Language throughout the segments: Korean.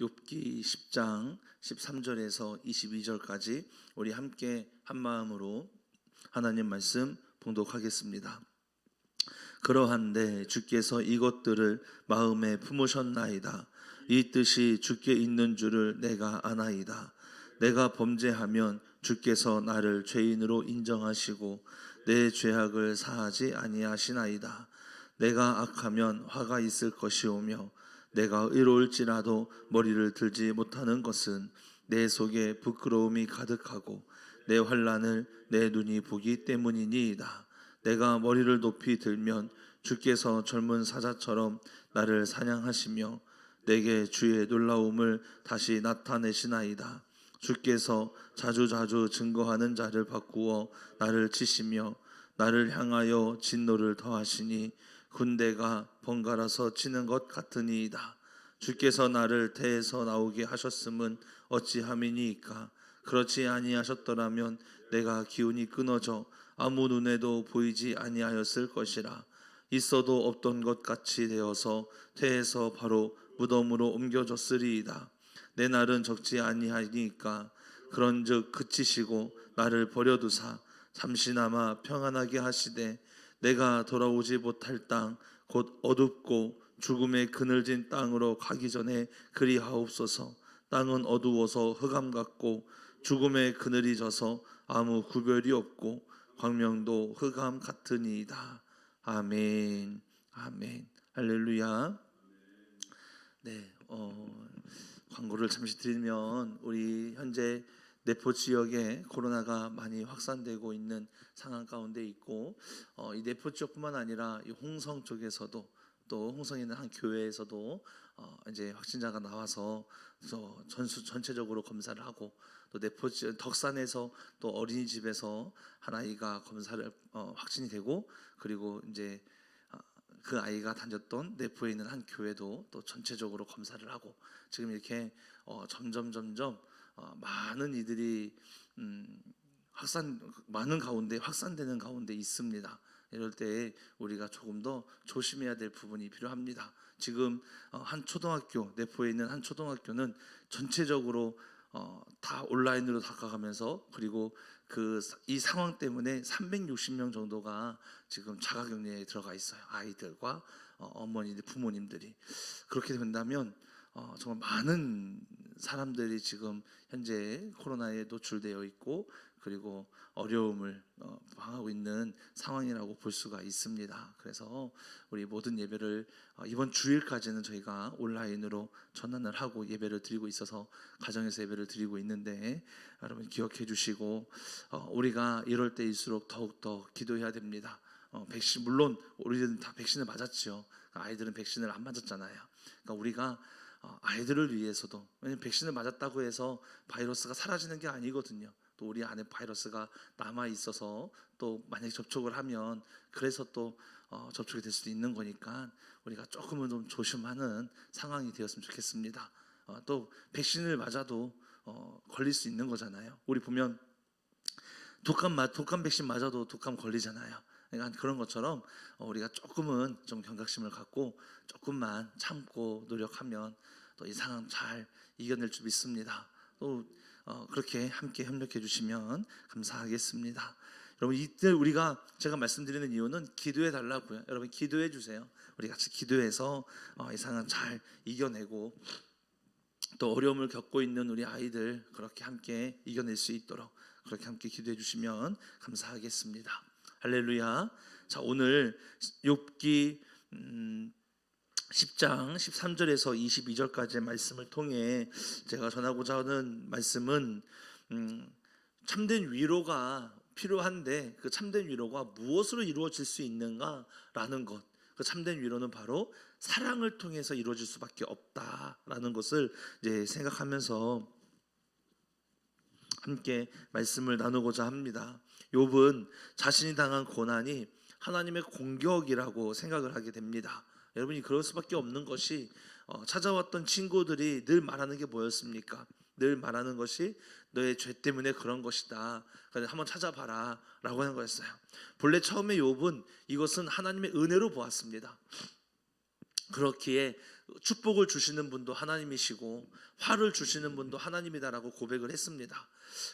욥기 10장 13절에서 22절까지 우리 함께 한 마음으로 하나님 말씀 봉독하겠습니다. 그러한데 주께서 이것들을 마음에 품으셨나이다. 이 뜻이 주께 있는 줄을 내가 아나이다. 내가 범죄하면 주께서 나를 죄인으로 인정하시고 내 죄악을 사하지 아니하시나이다. 내가 악하면 화가 있을 것이오며 내가 의로울지라도 머리를 들지 못하는 것은 내 속에 부끄러움이 가득하고 내 환난을 내 눈이 보기 때문이니이다. 내가 머리를 높이 들면 주께서 젊은 사자처럼 나를 사냥하시며 내게 주의 놀라움을 다시 나타내시나이다. 주께서 자주자주 증거하는 자를 바꾸어 나를 치시며 나를 향하여 진노를 더하시니 군대가 번갈아서 치는 것 같으니이다. 주께서 나를 태에서 나오게 하셨음은 어찌함이니이까. 그렇지 아니하셨더라면 내가 기운이 끊어져 아무 눈에도 보이지 아니하였을 것이라. 있어도 없던 것 같이 되어서 태에서 바로 무덤으로 옮겨졌으리이다. 내 날은 적지 아니하니까. 그런즉 그치시고 나를 버려두사 잠시나마 평안하게 하시되 내가 돌아오지 못할 땅 곧 어둡고 죽음의 그늘진 땅으로 가기 전에 그리하옵소서. 땅은 어두워서 흑암 같고 죽음의 그늘이 져서 아무 구별이 없고 광명도 흑암 같으니이다. 아멘. 아멘. 할렐루야. 네, 광고를 잠시 드리면 우리 현재 내포 지역에 코로나가 많이 확산되고 있는 상황 가운데 있고 이 내포 지역뿐만 아니라 이 홍성 쪽에서도 또 홍성에 있는 한 교회에서도 이제 확진자가 나와서 전체적으로 검사를 하고 또 내포 지역 덕산에서 또 어린이집에서 한 아이가 검사를 확진이 되고 그리고 이제 그 아이가 다녔던 내포에 있는 한 교회도 또 전체적으로 검사를 하고 지금 이렇게 점점 많은 이들이 많은 가운데 확산되는 가운데 있습니다. 이럴 때 우리가 조금 더 조심해야 될 부분이 필요합니다. 지금 한 초등학교 내포에 있는 한 초등학교는 전체적으로 다 온라인으로 다가가면서 그리고 이 상황 때문에 360명 정도가 지금 자가격리에 들어가 있어요. 아이들과 어머니들, 부모님들이. 그렇게 된다면 정말 많은 사람들이 지금 현재 코로나에 노출되어 있고 그리고 어려움을 당하고 있는 상황이라고 볼 수가 있습니다. 그래서 우리 모든 예배를 이번 주일까지는 저희가 온라인으로 전환을 하고 예배를 드리고 있어서 가정에서 예배를 드리고 있는데 여러분 기억해 주시고 우리가 이럴 때일수록 더욱더 기도해야 됩니다. 백신 물론 우리들은 다 백신을 맞았죠. 아이들은 백신을 안 맞았잖아요. 그러니까 우리가 아이들을 위해서도 왜냐하면 백신을 맞았다고 해서 바이러스가 사라지는 게 아니거든요. 또 우리 안에 바이러스가 남아 있어서 또 만약에 접촉을 하면 그래서 또 접촉이 될 수도 있는 거니까 우리가 조금은 좀 조심하는 상황이 되었으면 좋겠습니다. 또 백신을 맞아도 걸릴 수 있는 거잖아요. 우리 보면 독감 백신 맞아도 독감 걸리잖아요. 그러니까 그런 것처럼 우리가 조금은 좀 경각심을 갖고 조금만 참고 노력하면 또 이 상황 잘 이겨낼 줄 믿습니다. 또 그렇게 함께 협력해 주시면 감사하겠습니다. 여러분 이때 제가 말씀드리는 이유는 기도해 달라고요. 여러분 기도해 주세요. 우리 같이 기도해서 이 상황 잘 이겨내고 또 어려움을 겪고 있는 우리 아이들 그렇게 함께 이겨낼 수 있도록 그렇게 함께 기도해 주시면 감사하겠습니다. 할렐루야. 자, 오늘 욥기 10장 13절에서 22절까지의 말씀을 통해 제가 전하고자 하는 말씀은 참된 위로가 필요한데 그 참된 위로가 무엇으로 이루어질 수 있는가라는 것. 그 참된 위로는 바로 사랑을 통해서 이루어질 수밖에 없다라는 것을 이제 생각하면서 함께 말씀을 나누고자 합니다. 욥은 자신이 당한 고난이 하나님의 공격이라고 생각을 하게 됩니다. 여러분이 그럴 수밖에 없는 것이 찾아왔던 친구들이 늘 말하는 게 뭐였습니까? 늘 말하는 것이 너의 죄 때문에 그런 것이다. 그러니까 한번 찾아봐라 라고 하는 거였어요. 본래 처음에 욥은 이것은 하나님의 은혜로 보았습니다. 그렇기에 축복을 주시는 분도 하나님이시고 화를 주시는 분도 하나님이다라고 고백을 했습니다.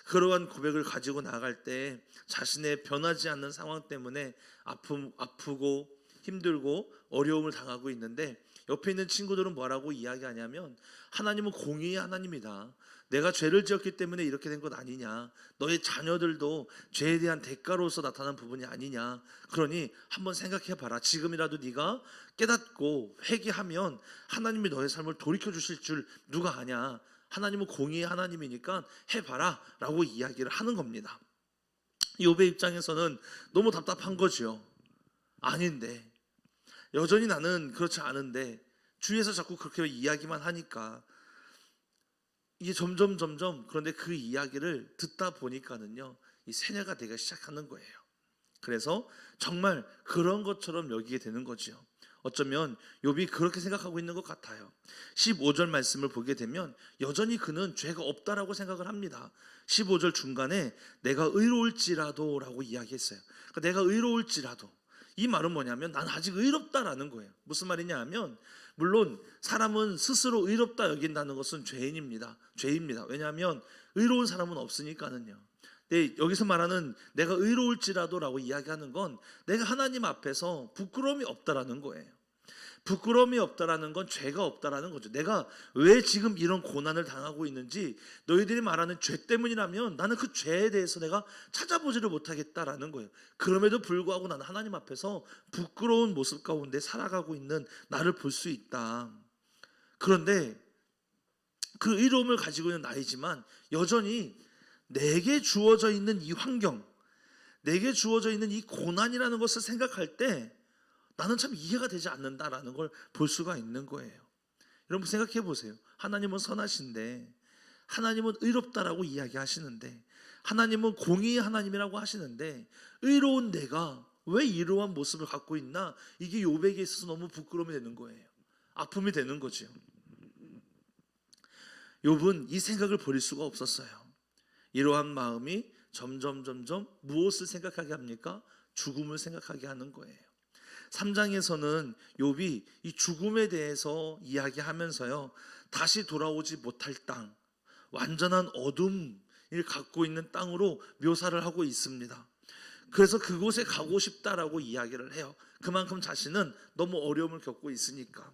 그러한 고백을 가지고 나갈 때 자신의 변하지 않는 상황 때문에 아프고 힘들고 어려움을 당하고 있는데 옆에 있는 친구들은 뭐라고 이야기하냐면 하나님은 공의의 하나님이다. 내가 죄를 지었기 때문에 이렇게 된 것 아니냐. 너의 자녀들도 죄에 대한 대가로서 나타난 부분이 아니냐. 그러니 한번 생각해봐라. 지금이라도 네가 깨닫고 회개하면 하나님이 너의 삶을 돌이켜 주실 줄 누가 아냐. 하나님은 공의의 하나님이니까 해봐라 라고 이야기를 하는 겁니다. 욥의 입장에서는 너무 답답한 거죠. 아닌데 여전히 나는 그렇지 않은데 주위에서 자꾸 그렇게 이야기만 하니까 이게 점점 그런데 그 이야기를 듣다 보니까는요 이 세뇌가 되기 시작하는 거예요. 그래서 정말 그런 것처럼 여기게 되는 거죠. 어쩌면 욥이 그렇게 생각하고 있는 것 같아요. 15절 말씀을 보게 되면 여전히 그는 죄가 없다라고 생각을 합니다. 15절 중간에 내가 의로울지라도 라고 이야기했어요. 그러니까 내가 의로울지라도 이 말은 뭐냐면 난 아직 의롭다라는 거예요. 무슨 말이냐 하면 물론 사람은 스스로 의롭다 여긴다는 것은 죄입니다. 왜냐하면 의로운 사람은 없으니까는요. 근데 여기서 말하는 내가 의로울지라도라고 이야기하는 건 내가 하나님 앞에서 부끄러움이 없다라는 거예요. 부끄러움이 없다라는 건 죄가 없다라는 거죠. 내가 왜 지금 이런 고난을 당하고 있는지 너희들이 말하는 죄 때문이라면 나는 그 죄에 대해서 내가 찾아보지를 못하겠다라는 거예요. 그럼에도 불구하고 나는 하나님 앞에서 부끄러운 모습 가운데 살아가고 있는 나를 볼 수 있다. 그런데 그 의로움을 가지고 있는 나이지만 여전히 내게 주어져 있는 이 환경, 내게 주어져 있는 이 고난이라는 것을 생각할 때 나는 참 이해가 되지 않는다라는 걸 볼 수가 있는 거예요. 여러분 생각해 보세요. 하나님은 선하신데 하나님은 의롭다라고 이야기하시는데 하나님은 공의의 하나님이라고 하시는데 의로운 내가 왜 이러한 모습을 갖고 있나? 이게 욥에게 있어서 너무 부끄러움이 되는 거예요. 아픔이 되는 거죠. 욥은 이 생각을 버릴 수가 없었어요. 이러한 마음이 점점 무엇을 생각하게 합니까? 죽음을 생각하게 하는 거예요. 3장에서는 욥이 이 죽음에 대해서 이야기하면서요 다시 돌아오지 못할 땅, 완전한 어둠을 갖고 있는 땅으로 묘사를 하고 있습니다. 그래서 그곳에 가고 싶다라고 이야기를 해요. 그만큼 자신은 너무 어려움을 겪고 있으니까.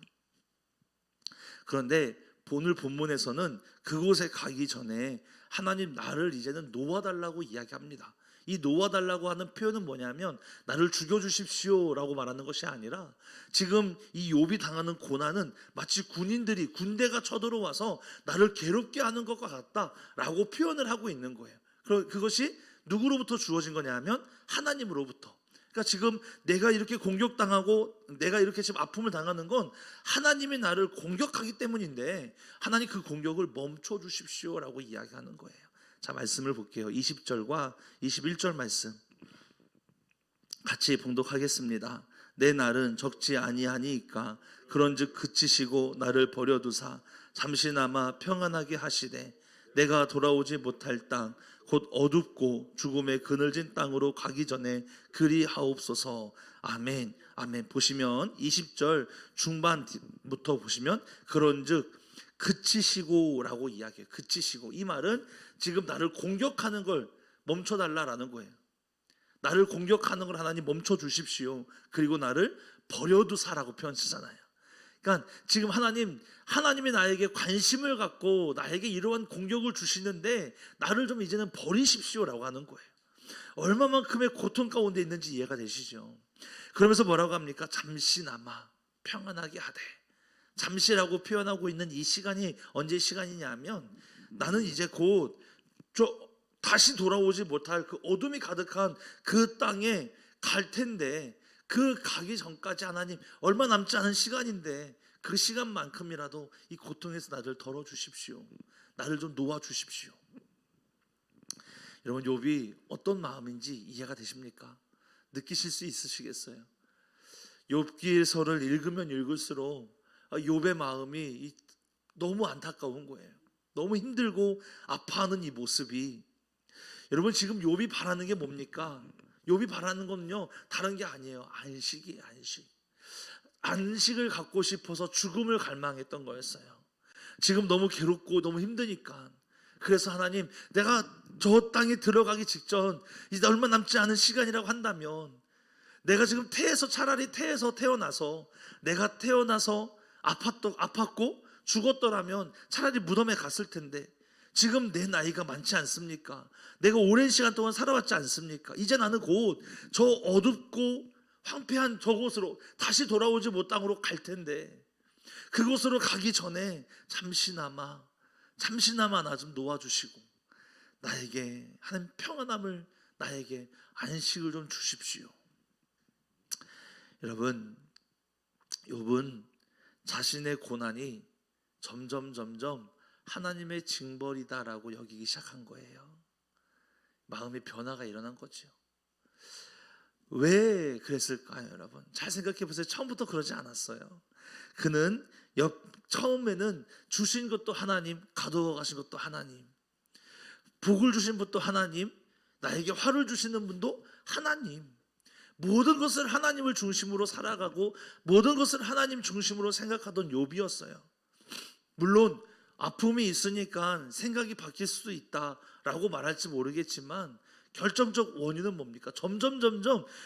그런데 오늘 본문에서는 그곳에 가기 전에 하나님 나를 이제는 놓아달라고 이야기합니다. 이 놓아달라고 하는 표현은 뭐냐면 나를 죽여주십시오 라고 말하는 것이 아니라 지금 이 욥이 당하는 고난은 마치 군대가 쳐들어와서 나를 괴롭게 하는 것과 같다라고 표현을 하고 있는 거예요. 그것이 누구로부터 주어진 거냐면 하나님으로부터. 그러니까 지금 내가 이렇게 공격당하고 내가 이렇게 지금 아픔을 당하는 건 하나님이 나를 공격하기 때문인데 하나님 그 공격을 멈춰 주십시오라고 이야기하는 거예요. 자, 말씀을 볼게요. 20절과 21절 말씀 같이 봉독하겠습니다. 내 날은 적지 아니하니이까 그런즉 그치시고 나를 버려두사 잠시나마 평안하게 하시되 내가 돌아오지 못할 땅 곧 어둡고 죽음의 그늘진 땅으로 가기 전에 그리하옵소서. 아멘. 아멘. 보시면 20절 중반부터 보시면 그런즉 그치시고라고 이야기해요. 그치시고. 이 말은 지금 나를 공격하는 걸 멈춰달라라는 거예요. 나를 공격하는 걸 하나님 멈춰 주십시오. 그리고 나를 버려두사라고 표현 쓰잖아요. 그러니까 지금 하나님이 나에게 관심을 갖고 나에게 이러한 공격을 주시는데 나를 좀 이제는 버리십시오라고 하는 거예요. 얼마만큼의 고통 가운데 있는지 이해가 되시죠? 그러면서 뭐라고 합니까? 잠시나마 평안하게 하되. 잠시라고 표현하고 있는 이 시간이 언제 시간이냐면 나는 이제 곧 다시 돌아오지 못할 그 어둠이 가득한 그 땅에 갈 텐데 그 가기 전까지 하나님 얼마 남지 않은 시간인데 그 시간만큼이라도 이 고통에서 나를 덜어주십시오. 나를 좀 놓아주십시오. 여러분 욥이 어떤 마음인지 이해가 되십니까? 느끼실 수 있으시겠어요? 욥기서를 읽으면 읽을수록 욥의 마음이 너무 안타까운 거예요. 너무 힘들고 아파하는 이 모습이. 여러분 지금 욥이 바라는 게 뭡니까? 욥이 바라는 건요 다른 게 아니에요. 안식이에요. 안식. 안식을 갖고 싶어서 죽음을 갈망했던 거였어요. 지금 너무 괴롭고 너무 힘드니까. 그래서 하나님, 내가 저 땅에 들어가기 직전 이제 얼마 남지 않은 시간이라고 한다면 내가 지금 차라리 태에서 태어나서 내가 태어나서 아팠고 죽었더라면 차라리 무덤에 갔을 텐데 지금 내 나이가 많지 않습니까? 내가 오랜 시간 동안 살아왔지 않습니까? 이제 나는 곧 저 어둡고 황폐한 저곳으로 다시 돌아오지 못 땅으로 갈 텐데 그곳으로 가기 전에 잠시나마 나 좀 놓아주시고 나에게 하는 평안함을, 나에게 안식을 좀 주십시오. 여러분, 욥은 자신의 고난이 점점 하나님의 징벌이다라고 여기기 시작한 거예요. 마음의 변화가 일어난 거죠. 왜 그랬을까요, 여러분? 잘 생각해 보세요. 처음부터 그러지 않았어요. 그는 처음에는 주신 것도 하나님, 가두어 가신 것도 하나님, 복을 주신 분도 하나님, 나에게 화를 주시는 분도 하나님, 모든 것을 하나님을 중심으로 살아가고 모든 것을 하나님 중심으로 생각하던 욥이었어요. 물론 아픔이 있으니까 생각이 바뀔 수도 있다라고 말할지 모르겠지만 결정적 원인은 뭡니까? 점점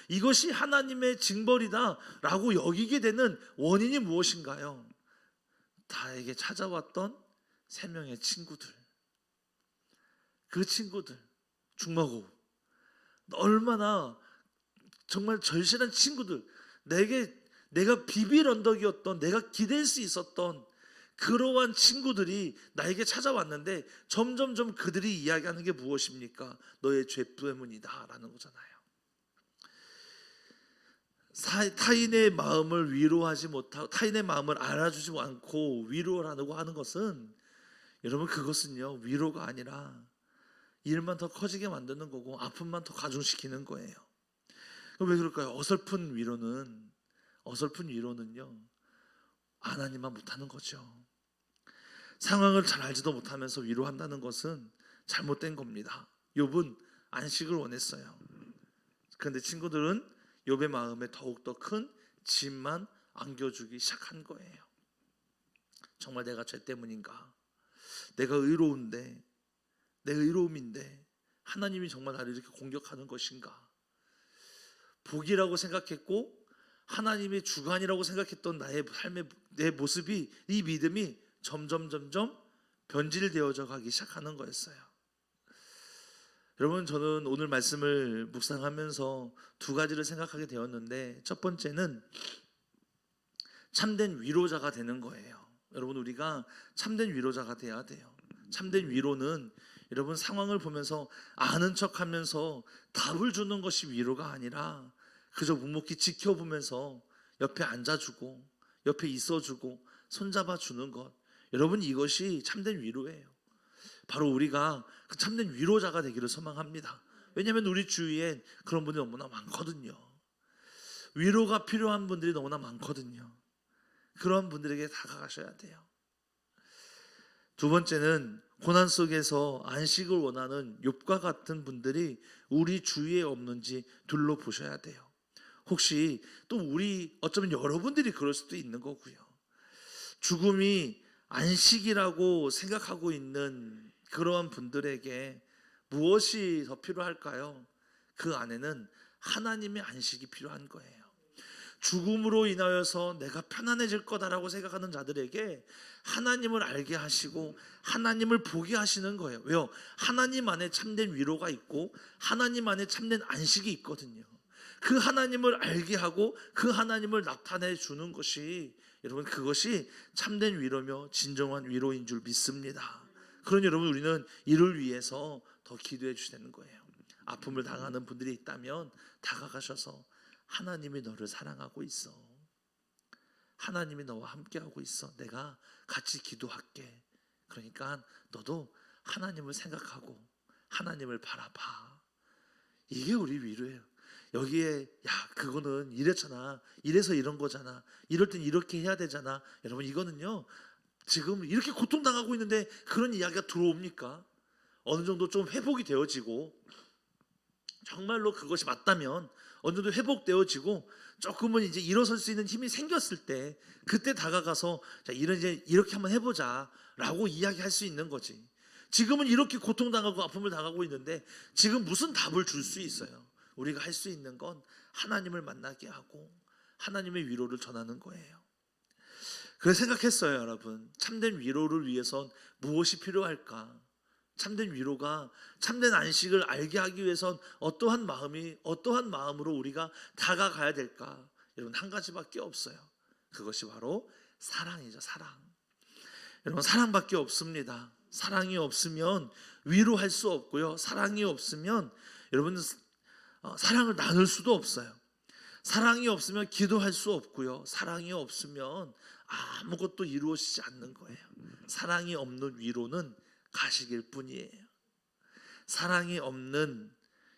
이것이 하나님의 징벌이다라고 여기게 되는 원인이 무엇인가요? 나에게 찾아왔던 3명의 친구들, 그 친구들, 중마고 얼마나 정말 절실한 친구들, 내가 비빌 언덕이었던, 내가 기댈 수 있었던 그러한 친구들이 나에게 찾아왔는데 점점 그들이 이야기하는 게 무엇입니까? 너의 죄 때문이다 라는 거잖아요. 타인의 마음을 위로하지 못하고 타인의 마음을 알아주지 않고 위로하려고 하는 것은, 여러분, 그것은요 위로가 아니라 일만 더 커지게 만드는 거고 아픔만 더 가중시키는 거예요. 왜 그럴까요? 어설픈 위로는요 하나님만 못하는 거죠. 상황을 잘 알지도 못하면서 위로한다는 것은 잘못된 겁니다. 욥은 안식을 원했어요. 그런데 친구들은 욥의 마음에 더욱더 큰 짐만 안겨주기 시작한 거예요. 정말 내가 죄 때문인가? 내가 의로운데, 내 의로움인데 하나님이 정말 나를 이렇게 공격하는 것인가? 복이라고 생각했고 하나님의 주관이라고 생각했던 나의 삶의 내 모습이, 이 믿음이 점점 변질되어져 가기 시작하는 거였어요. 여러분, 저는 오늘 말씀을 묵상하면서 2가지를 생각하게 되었는데, 첫 번째는 참된 위로자가 되는 거예요. 여러분, 우리가 참된 위로자가 돼야 돼요. 참된 위로는 여러분 상황을 보면서 아는 척하면서 답을 주는 것이 위로가 아니라 그저 묵묵히 지켜보면서 옆에 앉아주고 옆에 있어주고 손잡아주는 것, 여러분, 이것이 참된 위로예요. 바로 우리가 그 참된 위로자가 되기를 소망합니다. 왜냐하면 우리 주위엔 그런 분들이 너무나 많거든요. 위로가 필요한 분들이 너무나 많거든요. 그런 분들에게 다가가셔야 돼요. 2번째는 고난 속에서 안식을 원하는 욥과 같은 분들이 우리 주위에 없는지 둘러보셔야 돼요. 혹시 또 어쩌면 여러분들이 그럴 수도 있는 거고요. 죽음이 안식이라고 생각하고 있는 그러한 분들에게 무엇이 더 필요할까요? 그 안에는 하나님의 안식이 필요한 거예요. 죽음으로 인하여서 내가 편안해질 거다라고 생각하는 자들에게 하나님을 알게 하시고 하나님을 보게 하시는 거예요. 왜요? 하나님 안에 참된 위로가 있고 하나님 안에 참된 안식이 있거든요. 그 하나님을 알게 하고 그 하나님을 나타내 주는 것이, 여러분, 그것이 참된 위로며 진정한 위로인 줄 믿습니다. 그러니 여러분, 우리는 이를 위해서 더 기도해 주셔야 되는 거예요. 아픔을 당하는 분들이 있다면 다가가셔서 하나님이 너를 사랑하고 있어, 하나님이 너와 함께하고 있어, 내가 같이 기도할게, 그러니까 너도 하나님을 생각하고 하나님을 바라봐. 이게 우리 위로예요. 여기에 그거는 이랬잖아, 이래서 이런 거잖아, 이럴 땐 이렇게 해야 되잖아. 여러분, 이거는요 지금 이렇게 고통당하고 있는데 그런 이야기가 들어옵니까? 어느 정도 좀 회복이 되어지고 정말로 그것이 맞다면 어느 정도 회복되어지고 조금은 이제 일어설 수 있는 힘이 생겼을 때 그때 다가가서 자, 이제 이렇게 한번 해보자라고 이야기할 수 있는 거지. 지금은 이렇게 고통당하고 아픔을 당하고 있는데 지금 무슨 답을 줄 수 있어요? 우리가 할 수 있는 건 하나님을 만나게 하고 하나님의 위로를 전하는 거예요. 그래서 생각했어요, 여러분. 참된 위로를 위해선 무엇이 필요할까? 참된 위로가, 참된 안식을 알게 하기 위해선 어떠한 마음으로 우리가 다가가야 될까? 여러분, 한 가지밖에 없어요. 그것이 바로 사랑이죠, 사랑. 여러분, 사랑밖에 없습니다. 사랑이 없으면 위로할 수 없고요. 사랑이 없으면 여러분 사랑을 나눌 수도 없어요. 사랑이 없으면 기도할 수 없고요. 사랑이 없으면 아무것도 이루어지지 않는 거예요. 사랑이 없는 위로는 가식일 뿐이에요. 사랑이 없는,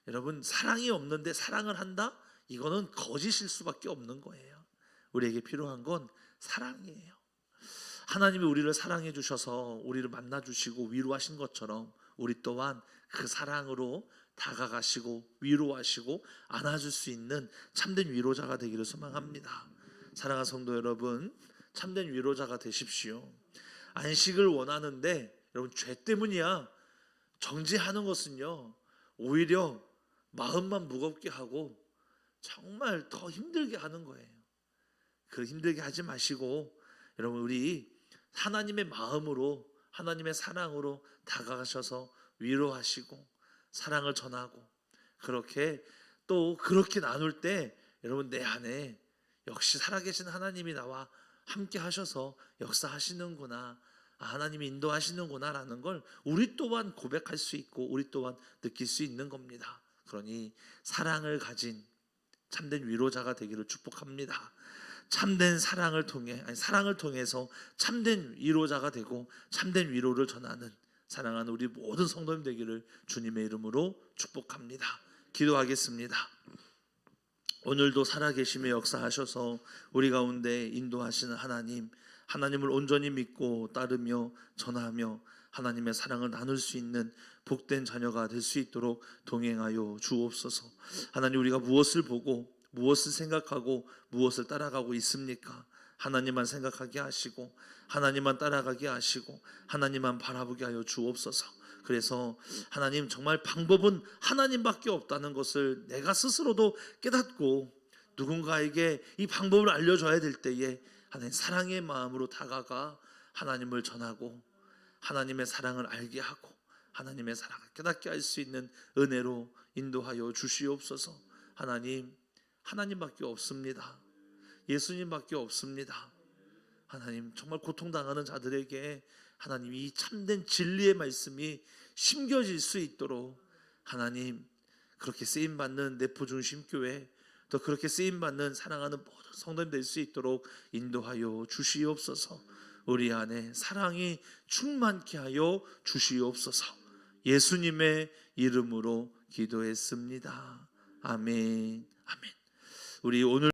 여러분, 사랑이 없는데 사랑을 한다? 이거는 거짓일 수밖에 없는 거예요. 우리에게 필요한 건 사랑이에요. 하나님이 우리를 사랑해 주셔서 우리를 만나 주시고 위로하신 것처럼 우리 또한 그 사랑으로 다가가시고 위로하시고 안아줄 수 있는 참된 위로자가 되기를 소망합니다. 사랑하는 성도 여러분, 참된 위로자가 되십시오. 안식을 원하는데 여러분 죄 때문이야 정지하는 것은요 오히려 마음만 무겁게 하고 정말 더 힘들게 하는 거예요. 그 힘들게 하지 마시고 여러분 우리 하나님의 마음으로 하나님의 사랑으로 다가가셔서 위로하시고 사랑을 전하고 그렇게 나눌 때 여러분 내 안에 역시 살아계신 하나님이 나와 함께 하셔서 역사하시는구나, 하나님이 인도하시는구나 라는 걸 우리 또한 고백할 수 있고 우리 또한 느낄 수 있는 겁니다. 그러니 사랑을 가진 참된 위로자가 되기를 축복합니다. 참된 사랑을 통해서 참된 위로자가 되고 참된 위로를 전하는 사랑하는 우리 모든 성도님 되기를 주님의 이름으로 축복합니다. 기도하겠습니다. 오늘도 살아계심에 역사하셔서 우리 가운데 인도하시는 하나님을 온전히 믿고 따르며 전하며 하나님의 사랑을 나눌 수 있는 복된 자녀가 될 수 있도록 동행하여 주옵소서. 하나님, 우리가 무엇을 보고 무엇을 생각하고 무엇을 따라가고 있습니까? 하나님만 생각하게 하시고 하나님만 따라가게 하시고 하나님만 바라보게 하여 주옵소서. 그래서 하나님, 정말 방법은 하나님밖에 없다는 것을 내가 스스로도 깨닫고 누군가에게 이 방법을 알려줘야 될 때에 하나님 사랑의 마음으로 다가가 하나님을 전하고 하나님의 사랑을 알게 하고 하나님의 사랑을 깨닫게 할 수 있는 은혜로 인도하여 주시옵소서. 하나님밖에 없습니다. 예수님밖에 없습니다. 하나님, 정말 고통당하는 자들에게 하나님 이 참된 진리의 말씀이 심겨질 수 있도록 하나님 그렇게 쓰임받는 내포중심교회, 또 그렇게 쓰임받는 사랑하는 모든 성도님 될 수 있도록 인도하여 주시옵소서. 우리 안에 사랑이 충만케 하여 주시옵소서. 예수님의 이름으로 기도했습니다. 아멘. 아멘. 우리 오늘